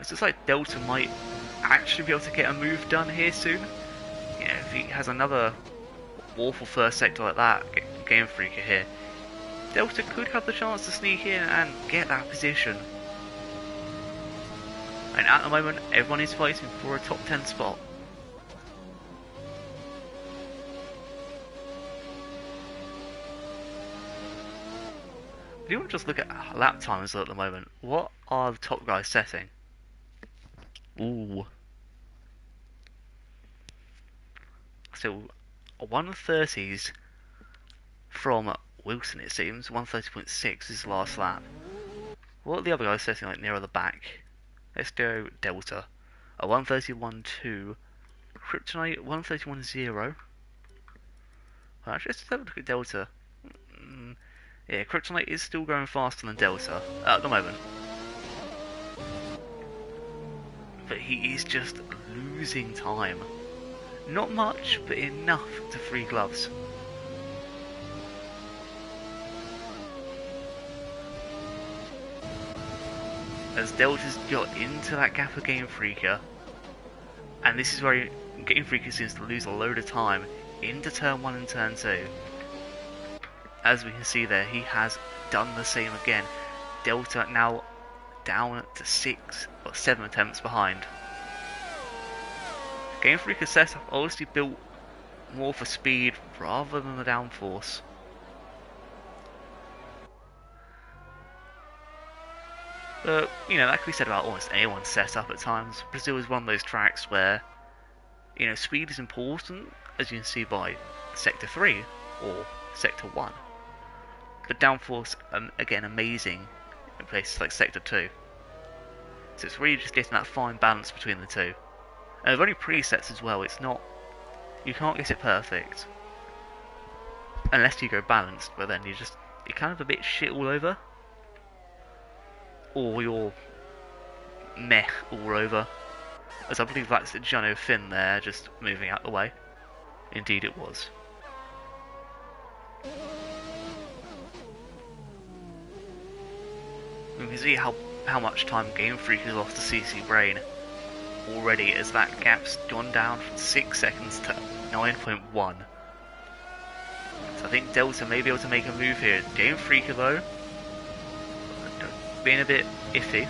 It's just like Delta might actually be able to get a move done here soon. You know, if he has another awful first sector like that, Game Freaker here, Delta could have the chance to sneak in and get that position. And at the moment, everyone is fighting for a top 10 spot. If you want to just look at lap times at the moment, what are the top guys setting? Ooh. So, 130s from Wilson, it seems. 130.6 is the last lap. What are the other guys setting like nearer the back? Let's go Delta. A 131.2. Kryptonite 131.0. Actually, let's have a look at Delta. Yeah, Kryptonite is still going faster than Delta at the moment. But he is just losing time. Not much, but enough to 3 gloves. As Delta's got into that gap of Game Freaker, and this is where Game Freaker seems to lose a load of time into turn 1 and turn 2. As we can see there, he has done the same again. Delta now down to 6 or 7 attempts behind. Game Freak's setup obviously built more for speed rather than the downforce. But, you know, that can be said about almost anyone's setup at times. Brazil is one of those tracks where, you know, speed is important, as you can see by Sector 3 or Sector 1. But downforce, again, amazing in places like Sector 2. So it's really just getting that fine balance between the two. And there's only presets as well, it's not... You can't get it perfect. Unless you go balanced, but then you're kind of a bit shit all over. Or you're meh all over. As I believe that's Jono Finn there, just moving out the way. Indeed it was. You can see how much time Game Freak has lost to CC Brain already, as that gap's gone down from 6 seconds to 9.1. So I think Delta may be able to make a move here. Game Freak though, being a bit iffy.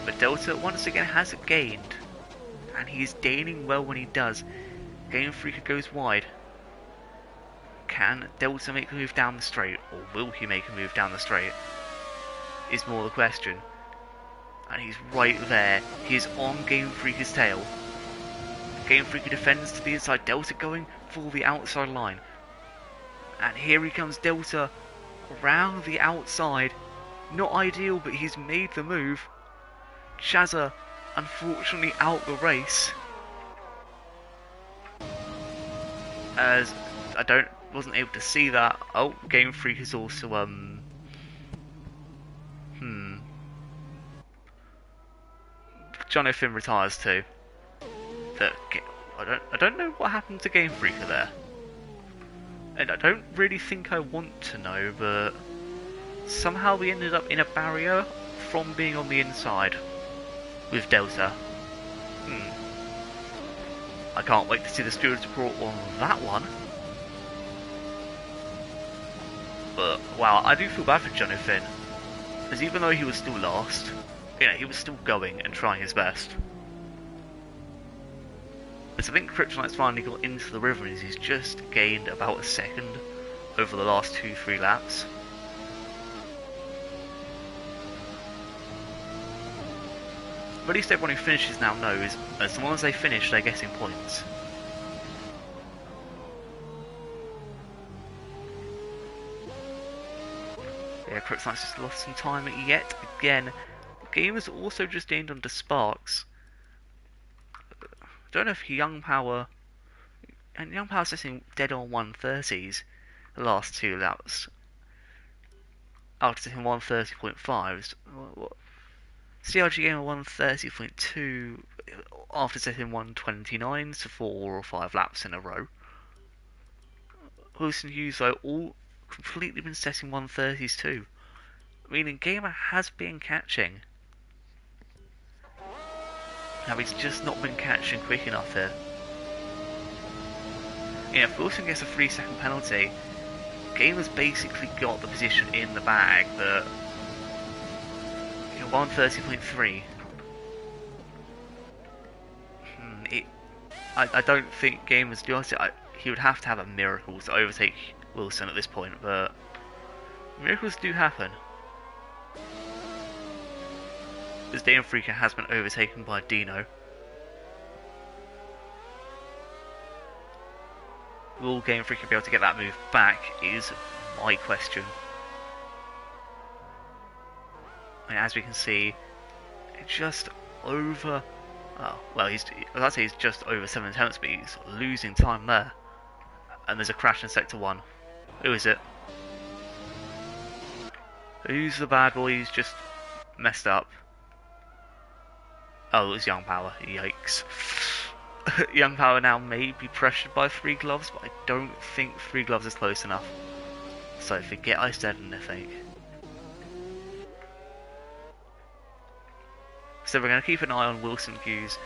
But Delta once again has gained, and he's gaining well when he does. Game Freak goes wide. Can Delta make a move down the straight, or will he make a move down the straight? Is more the question. And he's right there. He's on Game Freak's tail. Game Freak defends to the inside. Delta going for the outside line. And here he comes, Delta around the outside. Not ideal, but he's made the move. Shazza, unfortunately, out the race. As I wasn't able to see that. Oh, Game Freak is also Jono Finn retires too. I don't know what happened to Game Freaker there. And I don't really think I want to know, but somehow we ended up in a barrier from being on the inside with Delta. I can't wait to see the stewards report on that one. But wow, I do feel bad for Jono Finn, because even though he was still last, you know, he was still going and trying his best. But I think Kryptonite's finally got into the rhythm, as he's just gained about a second over the last 2-3 laps. But at least everyone who finishes now knows, as long as they finish, they're getting points. Yeah, Kryptonite's just lost some time yet again. The game has also just gained under Sparks. Don't know if Young Power... And Young Power's sitting dead on 130s the last 2 laps. After sitting 130.5s. CRG game at 130.2 after setting 129s for 4 or 5 laps in a row. Wilson Hughes though all completely been setting 130s too. Meaning Gamer has been catching. Now he's just not been catching quick enough here. You know, if Wilson gets a 3-second penalty, Gamer's basically got the position in the bag that 130.3. I don't think Gamer's got it. He would have to have a miracle to overtake Wilson at this point, but miracles do happen. As Game Freaker has been overtaken by Dino. Will Game Freaker be able to get that move back is my question. And as we can see, just over... Oh, well, I'd say he's just over 7 attempts, but he's losing time there. And there's a crash in Sector 1. Who is it? Who's the bad boy who's just messed up? Oh, it was Young Power. Yikes. Young Power now may be pressured by 3 gloves, but I don't think 3 gloves is close enough. So forget I said anything. So we're going to keep an eye on Wilson Hughes,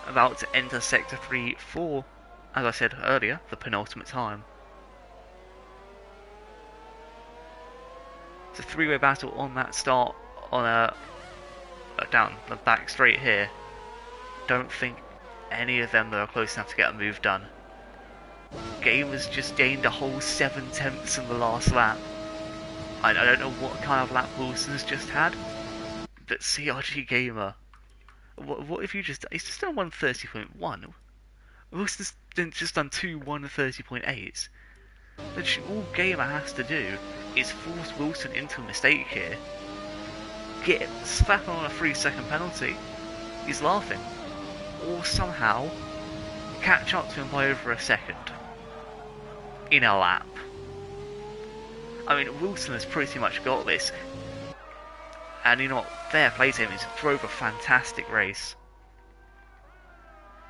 about to enter Sector 3 for, as I said earlier, the penultimate time. It's a three-way battle on that start on down the back straight here. Don't think any of them that are close enough to get a move done. Gamer's just gained a whole 7 tenths in the last lap. I don't know what kind of lap Wilson's just had, but CRG Gamer, what if you just... He's just done 130.1. Wilson's just done two 130.8s. Literally all Gamer has to do is force Wilson into a mistake here, slap him on a 3-second penalty, he's laughing, or somehow catch up to him by over a second in a lap. I mean, Wilson has pretty much got this, and you know what, fair play to him, he's drove a fantastic race.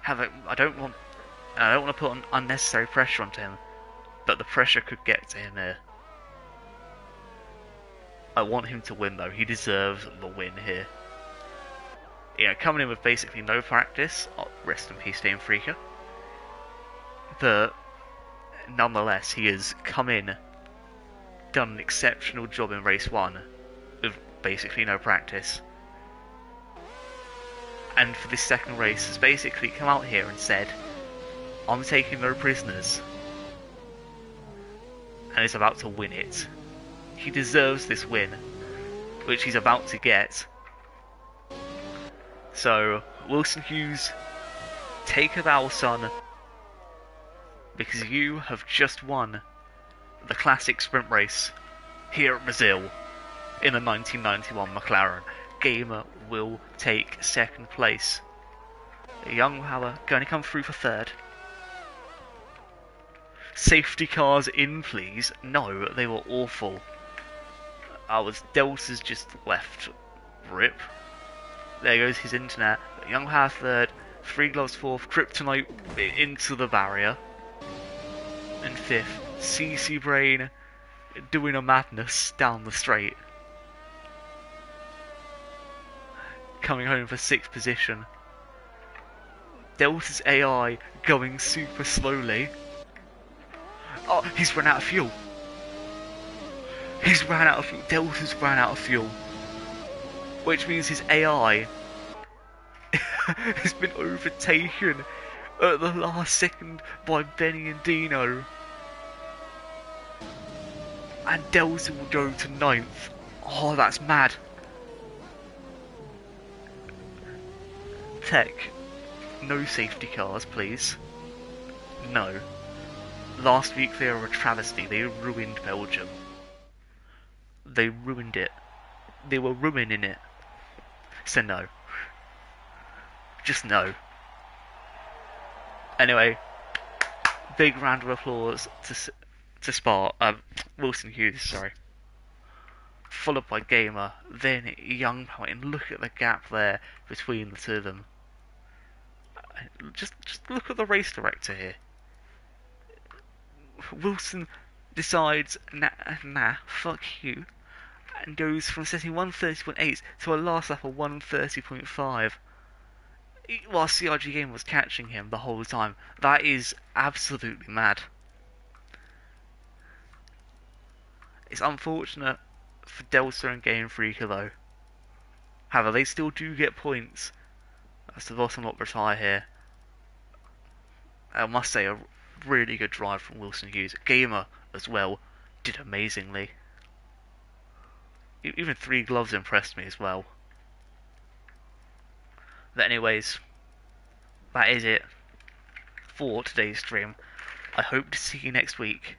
I don't want to put on unnecessary pressure onto him, but the pressure could get to him here. I want him to win though, he deserves the win here. You know, coming in with basically no practice, rest in peace Dame Freaker, but nonetheless he has come in, done an exceptional job in race 1 with basically no practice, and for this second race has basically come out here and said, I'm taking no prisoners, and is about to win it. He deserves this win, which he's about to get. So, Wilson Hughes, take a bow, son, because you have just won the classic sprint race here at Brazil in the 1991 McLaren. Gamer will take second place. Young Power going to come through for third. Safety cars in, please. No, they were awful. Delta's just left. Rip. There goes his internet. Young Power third. 3 Gloves fourth. Kryptonite into the barrier. And fifth. CC Brain doing a madness down the straight. Coming home for 6th position. Delta's AI going super slowly. Oh, he's run out of fuel. He's ran out of fuel. Delta's ran out of fuel. Which means his AI has been overtaken at the last second by Benny and Dino. And Delta will go to 9th. Oh, that's mad. Tech, no safety cars, please. No. Last week they were a travesty. They ruined Belgium. They ruined it. They were ruining it. So no. Just no. Anyway, big round of applause to Wilson Hughes, sorry. Followed by Gamer, then Young Power, and look at the gap there between the two of them. Just look at the race director here. Wilson decides, nah, fuck you, and goes from setting 130.8 to a last lap of 130.5, while CRG Game was catching him the whole time. That is absolutely mad. It's unfortunate for Delta and Game Freaker though. However, they still do get points. That's the bottom lot retire here. I must say, a really good drive from Wilson Hughes. Gamer as well did amazingly. Even 3 Gloves impressed me as well. But anyways, that is it for today's stream. I hope to see you next week.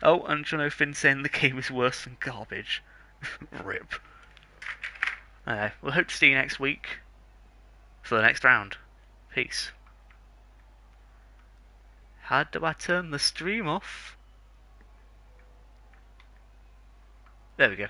Oh, and you know, Finn saying the game is worse than garbage. Rip. We'll hope to see you next week for the next round. Peace. How do I turn the stream off? There we go.